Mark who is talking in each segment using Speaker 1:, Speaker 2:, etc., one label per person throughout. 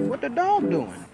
Speaker 1: What the dog doing?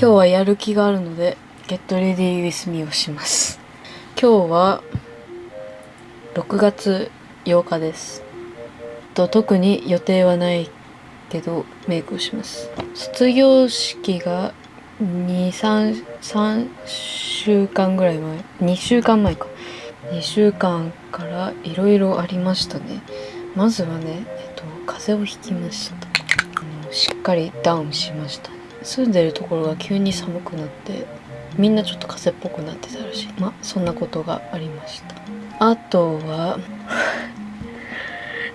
Speaker 2: 今日はやる気があるので Get Ready With Me をします。今日は6月8日です。特に予定はないけどメイクをします。卒業式が3週間ぐらい前、2週間前か。2週間からいろいろありましたね。まずはね、風邪をひきました。しっかりダウンしましたね。住んでるところが急に寒くなってみんなちょっと風邪っぽくなってたらしい。そんなことがありました。あとは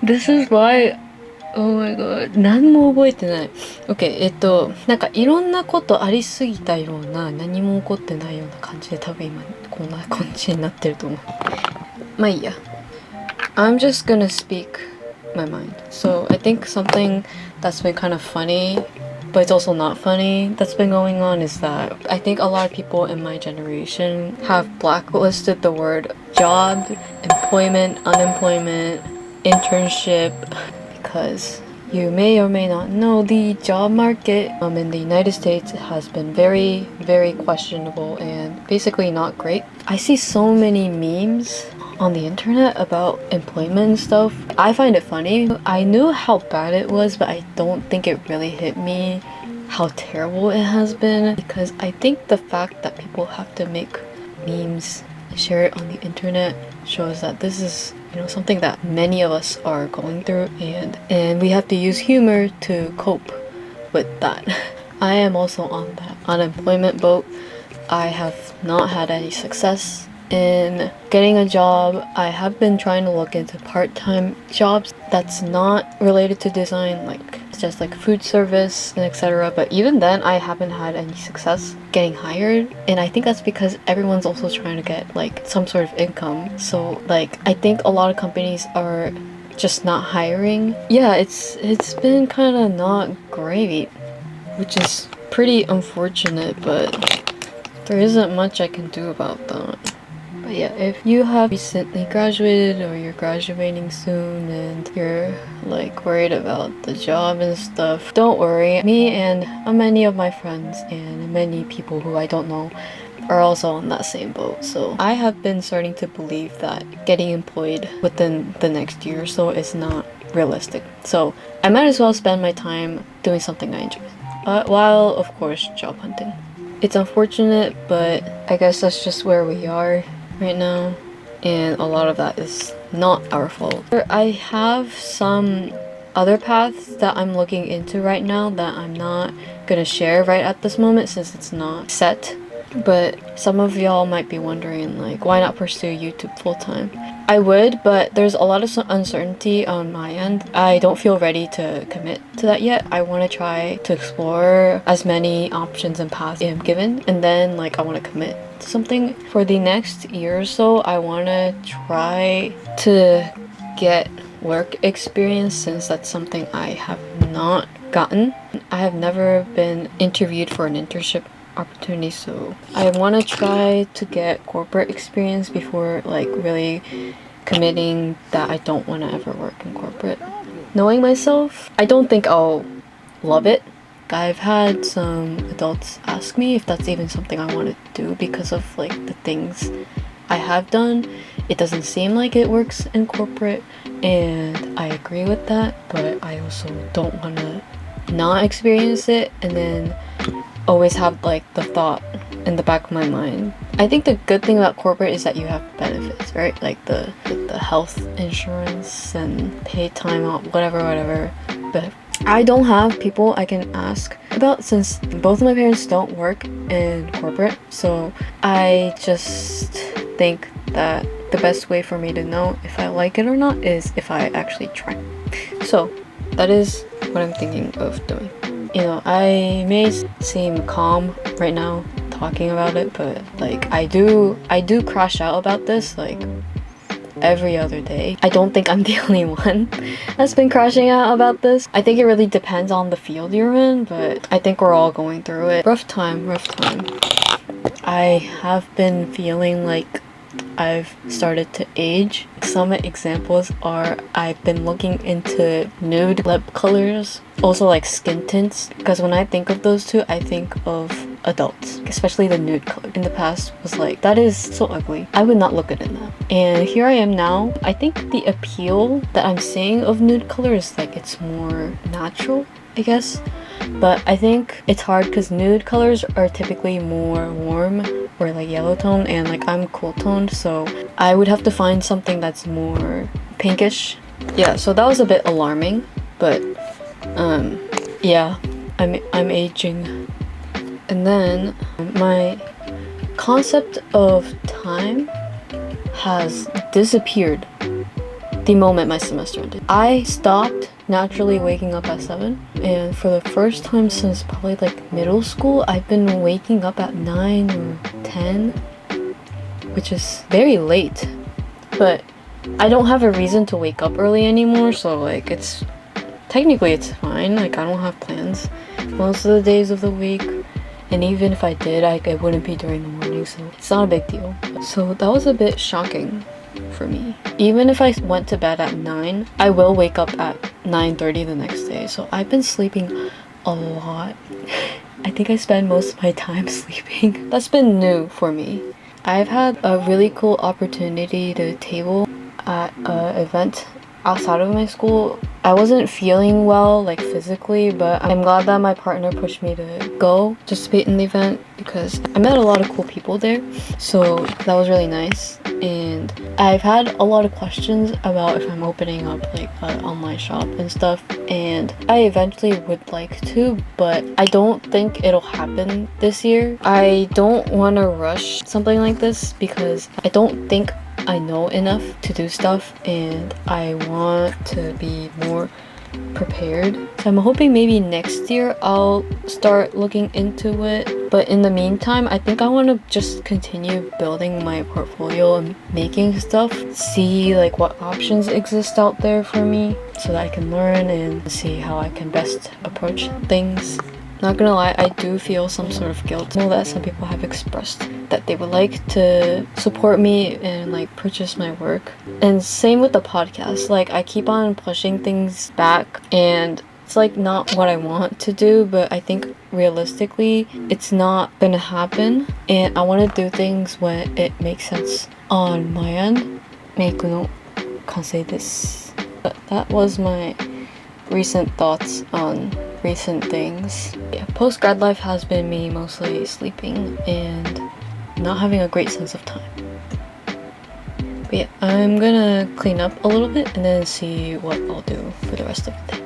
Speaker 2: This is why Oh my god 何も覚えてない。 OK なんかいろんなことありすぎたような何も起こってないような感じで多分今こんな感じになってると思う。まあいいや。I'm just gonna speak my mind. So I think something that's been kind of funny, but it's also not funny, that's been going on is that I think a lot of people in my generation have blacklisted the word job, employment, unemployment, internship, because you may or may not know the job market in the United States has been very, very questionable and basically not great. I see so many memes on the internet about employment and stuff. I find it funny. I knew how bad it was, but I don't think it really hit me how terrible it has been, because I think the fact that people have to make memes and share it on the internet shows that this is, you know, something that many of us are going through, and we have to use humor to cope with that. I am also on that unemployment boat. I have not had any success in getting a job. I have been trying to look into part-time jobs that's not related to design, like just like food service and etc. But even then, I haven't had any success getting hired, and I think that's because everyone's also trying to get like some sort of income. So like I think a lot of companies are just not hiring. Yeah, it's been kind of not great, which is pretty unfortunate, but there isn't much I can do about that. But yeah, if you have recently graduated or you're graduating soon and you're like worried about the job and stuff, don't worry. Me and many of my friends and many people who I don't know are also on that same boat. So I have been starting to believe that getting employed within the next year or so is not realistic. So I might as well spend my time doing something I enjoy, while of course job hunting. It's unfortunate, but I guess that's just where we are right now, and a lot of that is not our fault. I have some other paths that I'm looking into right now that I'm not gonna share right at this moment since it's not set. But some of y'all might be wondering, like, why not pursue YouTube full-time? I would, but there's a lot of uncertainty on my end. I don't feel ready to commit to that yet. I want to try to explore as many options and paths I'm given, and then like I want to commit to something. For the next year or so, I want to try to get work experience, since that's something I have not gotten. I have never been interviewed for an internship opportunity, so I want to try to get corporate experience before like really committing that I don't want to ever work in corporate. Knowing myself, I don't think I'll love it. I've had some adults ask me if that's even something I want to do because of like the things I have done. It doesn't seem like it works in corporate, and I agree with that, but I also don't want to not experience it and then always have like the thought in the back of my mind. I think the good thing about corporate is that you have benefits, right? Like the health insurance and paid time off, whatever. But I don't have people I can ask about since both of my parents don't work in corporate. So I just think that the best way for me to know if I like it or not is if I actually try. So that is what I'm thinking of doing. You know, I may seem calm right now talking about it, but like I do crash out about this like every other day. I don't think I'm the only one that's been crashing out about this. I think it really depends on the field you're in, but I think we're all going through it. Rough time. I have been feeling like I've started to age. Some examples are I've been looking into nude lip colors, also like skin tints, because when I think of those two, I think of adults, especially the nude color. In the past was like, that is so ugly. I would not look good in that. And here I am now. I think the appeal that I'm seeing of nude color is like it's more natural, I guess. But I think it's hard because nude colors are typically more warm or like yellow tone, and like I'm cool toned, so I would have to find something that's more pinkish. Yeah, so that was a bit alarming, but yeah, I'm aging. And then my concept of time has disappeared the moment my semester ended. I stopped naturally waking up at 7, and for the first time since probably like middle school, I've been waking up at 9 or 10, which is very late. But I don't have a reason to wake up early anymore, so like technically it's fine. Like I don't have plans most of the days of the week, and even if I did, it wouldn't be during the morning, so it's not a big deal. So that was a bit shocking for me. Even if I went to bed at 9, I will wake up at 9:30 the next day. So I've been sleeping a lot. I think I spend most of my time sleeping. That's been new for me. I've had a really cool opportunity to table at an event outside of my school. I wasn't feeling well, like physically, but I'm glad that my partner pushed me to go just to be in the event because I met a lot of cool people there. So that was really nice. And I've had a lot of questions about if I'm opening up like an online shop and stuff, and I eventually would like to, but I don't think it'll happen this year. I don't want to rush something like this because I don't think I know enough to do stuff, and I want to be more prepared. So I'm hoping maybe next year I'll start looking into it. But in the meantime, I think I want to just continue building my portfolio and making stuff, see like what options exist out there for me so that I can learn and see how I can best approach things. Not gonna lie, I do feel some sort of guilt. I know that some people have expressed that they would like to support me and like purchase my work. And same with the podcast. Like I keep on pushing things back and it's like not what I want to do, but I think realistically it's not gonna happen. And I want to do things when it makes sense on my end. メイクの完成です。But that was my recent thoughts on recent things. Yeah, post grad life has been me mostly sleeping and not having a great sense of time. But yeah, I'm gonna clean up a little bit and then see what I'll do for the rest of the day.